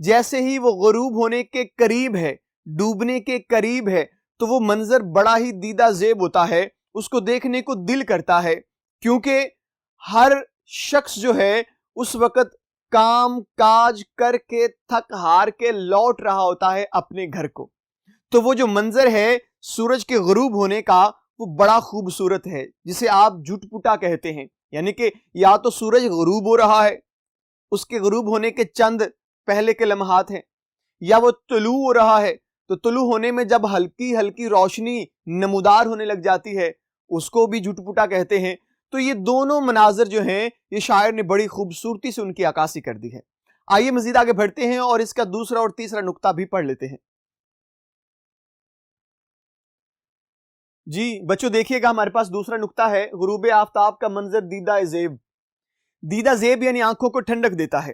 جیسے ہی وہ غروب ہونے کے قریب ہے، ڈوبنے کے قریب ہے، تو وہ منظر بڑا ہی دیدہ زیب ہوتا ہے، اس کو دیکھنے کو دل کرتا ہے، کیونکہ ہر شخص جو ہے اس وقت کام کاج کر کے تھک ہار کے لوٹ رہا ہوتا ہے اپنے گھر کو۔ تو وہ جو منظر ہے سورج کے غروب ہونے کا، وہ بڑا خوبصورت ہے، جسے آپ جھٹ پٹا کہتے ہیں، یعنی کہ یا تو سورج غروب ہو رہا ہے، اس کے غروب ہونے کے چند پہلے کے لمحات ہیں، یا وہ طلوع ہو رہا ہے، تو طلوع ہونے میں جب ہلکی ہلکی روشنی نمودار ہونے لگ جاتی ہے، اس کو بھی جھٹ پٹا کہتے ہیں۔ تو یہ دونوں مناظر جو ہیں یہ شاعر نے بڑی خوبصورتی سے ان کی عکاسی کر دی ہے۔ آئیے مزید آگے بڑھتے ہیں اور اس کا دوسرا اور تیسرا نقطہ بھی پڑھ لیتے ہیں۔ جی بچوں دیکھیے گا، ہمارے پاس دوسرا نقطہ ہے، غروب آفتاب کا منظر دیدہ زیب۔ دیدہ زیب یعنی آنکھوں کو ٹھنڈک دیتا ہے۔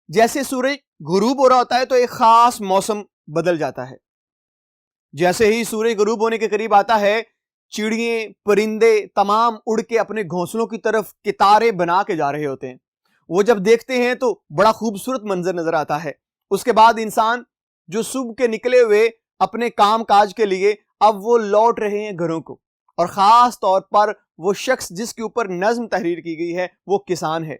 جیسے سورج غروب ہو رہا ہوتا ہے تو ایک خاص موسم بدل جاتا ہے، جیسے ہی سورج غروب ہونے کے قریب آتا ہے، چڑیے پرندے تمام اڑ کے اپنے گھونسلوں کی طرف قطاریں بنا کے جا رہے ہوتے ہیں۔ وہ جب دیکھتے ہیں تو بڑا خوبصورت منظر نظر آتا ہے۔ اس کے بعد انسان جو صبح کے نکلے ہوئے اپنے کام کاج کے لیے، اب وہ لوٹ رہے ہیں گھروں کو، اور خاص طور پر وہ شخص جس کے اوپر نظم تحریر کی گئی ہے وہ کسان ہے۔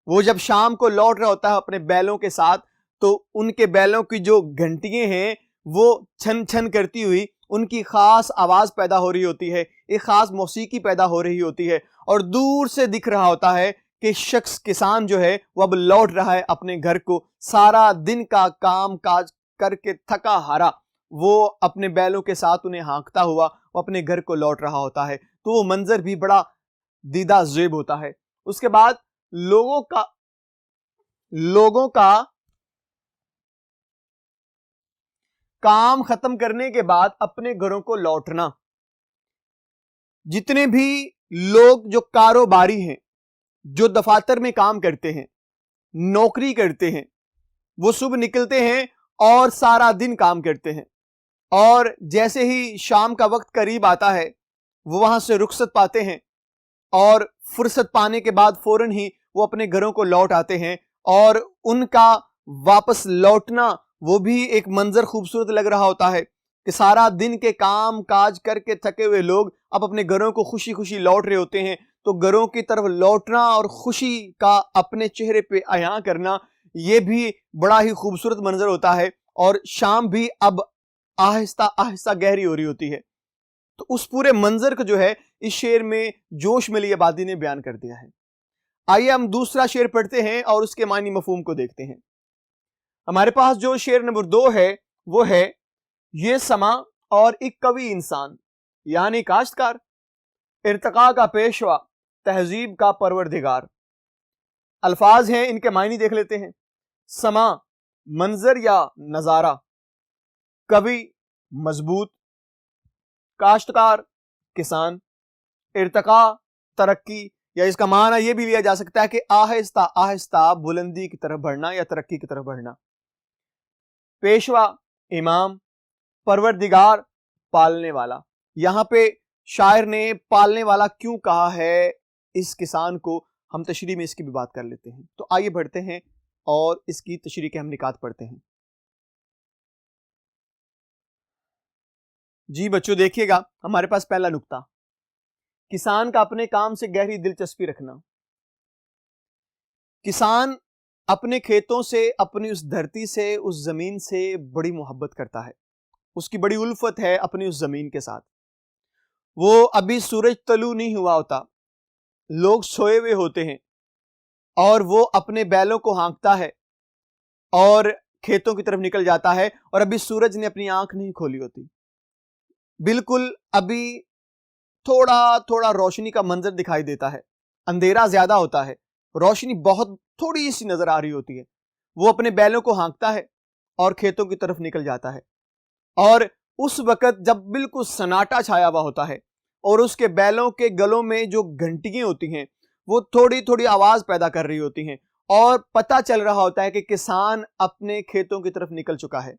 وہ جب شام کو لوٹ رہا ہوتا ہے اپنے بیلوں کے ساتھ، تو ان کے بیلوں کی جو گھنٹیاں ہیں وہ چھن چھن کرتی ہوئی ان کی خاص آواز پیدا ہو رہی ہوتی ہے، ایک خاص موسیقی پیدا ہو رہی ہوتی ہے، اور دور سے دکھ رہا ہوتا ہے کہ شخص کسان جو ہے وہ اب لوٹ رہا ہے اپنے گھر کو، سارا دن کا کام کاج کر کے تھکا ہارا، وہ اپنے بیلوں کے ساتھ انہیں ہانکتا ہوا وہ اپنے گھر کو لوٹ رہا ہوتا ہے۔ تو وہ منظر بھی بڑا دیدہ زیب ہوتا ہے۔ اس کے بعد لوگوں کا کام ختم کرنے کے بعد اپنے گھروں کو لوٹنا۔ جتنے بھی لوگ جو کاروباری ہیں، جو دفاتر میں کام کرتے ہیں، نوکری کرتے ہیں، وہ صبح نکلتے ہیں اور سارا دن کام کرتے ہیں، اور جیسے ہی شام کا وقت قریب آتا ہے وہ وہاں سے رخصت پاتے ہیں، اور فرصت پانے کے بعد فوراً ہی وہ اپنے گھروں کو لوٹ آتے ہیں، اور ان کا واپس لوٹنا وہ بھی ایک منظر خوبصورت لگ رہا ہوتا ہے کہ سارا دن کے کام کاج کر کے تھکے ہوئے لوگ اب اپنے گھروں کو خوشی خوشی لوٹ رہے ہوتے ہیں۔ تو گھروں کی طرف لوٹنا اور خوشی کا اپنے چہرے پہ عیاں کرنا، یہ بھی بڑا ہی خوبصورت منظر ہوتا ہے، اور شام بھی اب آہستہ آہستہ گہری ہو رہی ہوتی ہے۔ تو اس پورے منظر کو جو ہے اس شعر میں جوش ملی آبادی نے بیان کر دیا ہے۔ آئیے ہم دوسرا شعر پڑھتے ہیں اور اس کے معنی مفہوم کو دیکھتے ہیں۔ ہمارے پاس جو شعر نمبر 2 ہے وہ ہے، یہ سما اور ایک قوی انسان، یعنی کاشتکار، ارتقاء کا پیشوا، تہذیب کا پروردگار۔ الفاظ ہیں، ان کے معنی دیکھ لیتے ہیں۔ سما منظر یا نظارہ، قوی مضبوط، کاشتکار کسان، ارتقاء ترقی، یا اس کا معنی یہ بھی لیا جا سکتا ہے کہ آہستہ آہستہ بلندی کی طرف بڑھنا یا ترقی کی طرف بڑھنا۔ پیشوا امام، پروردگار پالنے والا۔ یہاں پہ شاعر نے پالنے والا کیوں کہا ہے اس کسان کو، ہم تشریح میں اس کی بھی بات کر لیتے ہیں۔ تو آئیے بڑھتے ہیں اور اس کی تشریح کے ہم نکات پڑھتے ہیں۔ جی بچوں دیکھیے گا، ہمارے پاس پہلا نقطہ، کسان کا اپنے کام سے گہری دلچسپی رکھنا۔ کسان اپنے کھیتوں سے، اپنی اس دھرتی سے، اس زمین سے بڑی محبت کرتا ہے، اس کی بڑی الفت ہے اپنی اس زمین کے ساتھ۔ وہ ابھی سورج طلوع نہیں ہوا ہوتا، لوگ سوئے ہوئے ہوتے ہیں، اور وہ اپنے بیلوں کو ہانکتا ہے اور کھیتوں کی طرف نکل جاتا ہے، اور ابھی سورج نے اپنی آنکھ نہیں کھولی ہوتی، بالکل ابھی تھوڑا تھوڑا روشنی کا منظر دکھائی دیتا ہے، اندھیرا زیادہ ہوتا ہے، روشنی بہت تھوڑی سی نظر آ رہی ہوتی ہے۔ وہ اپنے بیلوں کو ہانکتا ہے اور کھیتوں کی طرف نکل جاتا ہے، اور اس وقت جب بالکل سناٹا چھایا ہوا ہوتا ہے اور اس کے بیلوں کے گلوں میں جو گھنٹیاں ہوتی ہیں وہ تھوڑی تھوڑی آواز پیدا کر رہی ہوتی ہیں، اور پتہ چل رہا ہوتا ہے کہ کسان اپنے کھیتوں کی طرف نکل چکا ہے،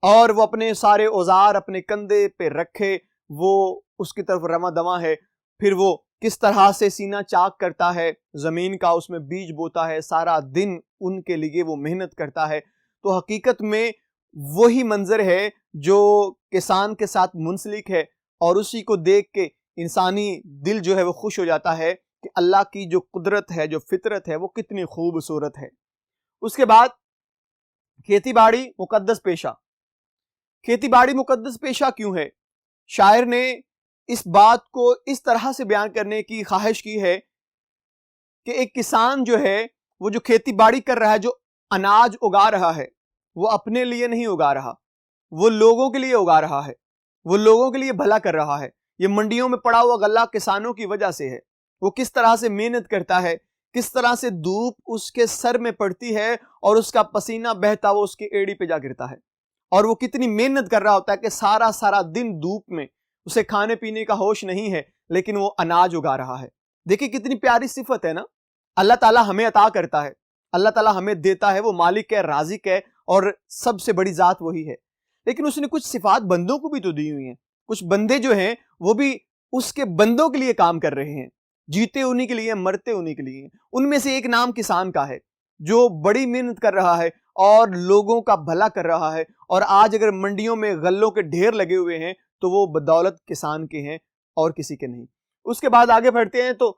اور وہ اپنے سارے اوزار اپنے کندھے پہ رکھے وہ اس کی طرف رواں دواں ہے۔ پھر وہ کس طرح سے سینہ چاک کرتا ہے زمین کا، اس میں بیج بوتا ہے، سارا دن ان کے لیے وہ محنت کرتا ہے، تو حقیقت میں وہی منظر ہے جو کسان کے ساتھ منسلک ہے، اور اسی کو دیکھ کے انسانی دل جو ہے وہ خوش ہو جاتا ہے کہ اللہ کی جو قدرت ہے، جو فطرت ہے، وہ کتنی خوبصورت ہے۔ اس کے بعد کھیتی باڑی مقدس پیشہ۔ کھیتی باڑی مقدس پیشہ کیوں ہے؟ شاعر نے اس بات کو اس طرح سے بیان کرنے کی خواہش کی ہے کہ ایک کسان جو ہے وہ جو کھیتی باڑی کر رہا ہے، جو اناج اگا رہا ہے، وہ اپنے لیے نہیں اگا رہا، وہ لوگوں کے لیے اگا رہا ہے، وہ لوگوں کے لیے بھلا کر رہا ہے۔ یہ منڈیوں میں پڑا ہوا غلہ کسانوں کی وجہ سے ہے۔ وہ کس طرح سے محنت کرتا ہے، کس طرح سے دھوپ اس کے سر میں پڑتی ہے اور اس کا پسینہ بہتا وہ اس کی ایڑی پہ جا گرتا ہے، اور وہ کتنی محنت کر رہا ہوتا ہے کہ سارا دن دھوپ میں اسے کھانے پینے کا ہوش نہیں ہے، لیکن وہ اناج اگا رہا ہے۔ دیکھیں کتنی پیاری صفت ہے نا۔ اللہ تعالیٰ ہمیں عطا کرتا ہے، اللہ تعالیٰ ہمیں دیتا ہے، وہ مالک ہے، رازق ہے، اور سب سے بڑی ذات وہی ہے۔ لیکن اس نے کچھ صفات بندوں کو بھی تو دی ہوئی ہیں۔ کچھ بندے جو ہیں وہ بھی اس کے بندوں کے لیے کام کر رہے ہیں، جیتے انہی کے لیے، مرتے انہی کے لیے۔ ان میں سے ایک نام کسان کا ہے، جو بڑی محنت کر رہا ہے اور لوگوں کا بھلا کر رہا ہے، اور آج اگر منڈیوں میں غلوں کے ڈھیر لگے ہوئے ہیں تو وہ بدولت کسان کے ہیں اور کسی کے نہیں۔ اس کے بعد آگے بڑھتے ہیں تو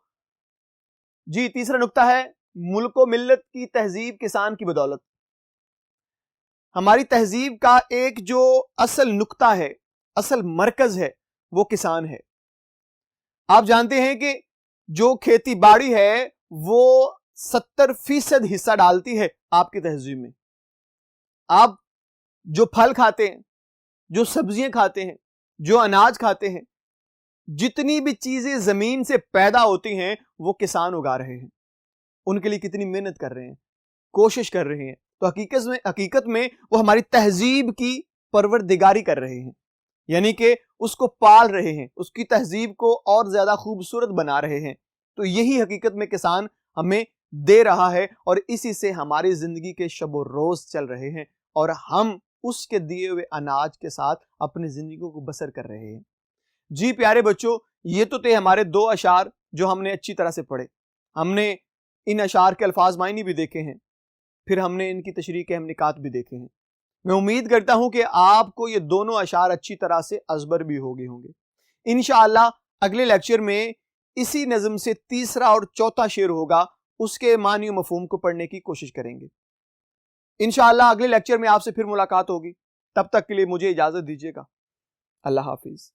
جی تیسرا نقطہ ہے ملک و ملت کی تہذیب کسان کی بدولت۔ ہماری تہذیب کا ایک جو اصل نقطہ ہے، اصل مرکز ہے، وہ کسان ہے۔ آپ جانتے ہیں کہ جو کھیتی باڑی ہے وہ 70% حصہ ڈالتی ہے آپ کی تہذیب میں۔ آپ جو پھل کھاتے ہیں، جو سبزیاں کھاتے ہیں، جو اناج کھاتے ہیں، جتنی بھی چیزیں زمین سے پیدا ہوتی ہیں وہ کسان اگا رہے ہیں۔ ان کے لیے کتنی محنت کر رہے ہیں، کوشش کر رہے ہیں۔ تو حقیقت میں وہ ہماری تہذیب کی پروردگاری کر رہے ہیں، یعنی کہ اس کو پال رہے ہیں، اس کی تہذیب کو اور زیادہ خوبصورت بنا رہے ہیں۔ تو یہی حقیقت میں کسان ہمیں دے رہا ہے، اور اسی سے ہماری زندگی کے شب و روز چل رہے ہیں، اور ہم اس کے دیے ہوئے اناج کے ساتھ اپنی زندگی کو بسر کر رہے ہیں۔ جی پیارے بچوں، یہ تو تھے ہمارے 2 اشعار جو ہم نے اچھی طرح سے پڑھے۔ ہم نے ان اشعار کے الفاظ معنی بھی دیکھے ہیں، پھر ہم نے ان کی تشریح کے اہم نکات بھی دیکھے ہیں۔ میں امید کرتا ہوں کہ آپ کو یہ دونوں اشعار اچھی طرح سے ازبر بھی ہو گئے ہوں گے۔ انشاءاللہ اگلے لیکچر میں اسی نظم سے تیسرا اور چوتھا شعر ہوگا، اس کے معنی و مفہوم کو پڑھنے کی کوشش کریں گے۔ انشاءاللہ اگلے لیکچر میں آپ سے پھر ملاقات ہوگی۔ تب تک کے لیے مجھے اجازت دیجیے گا۔ اللہ حافظ۔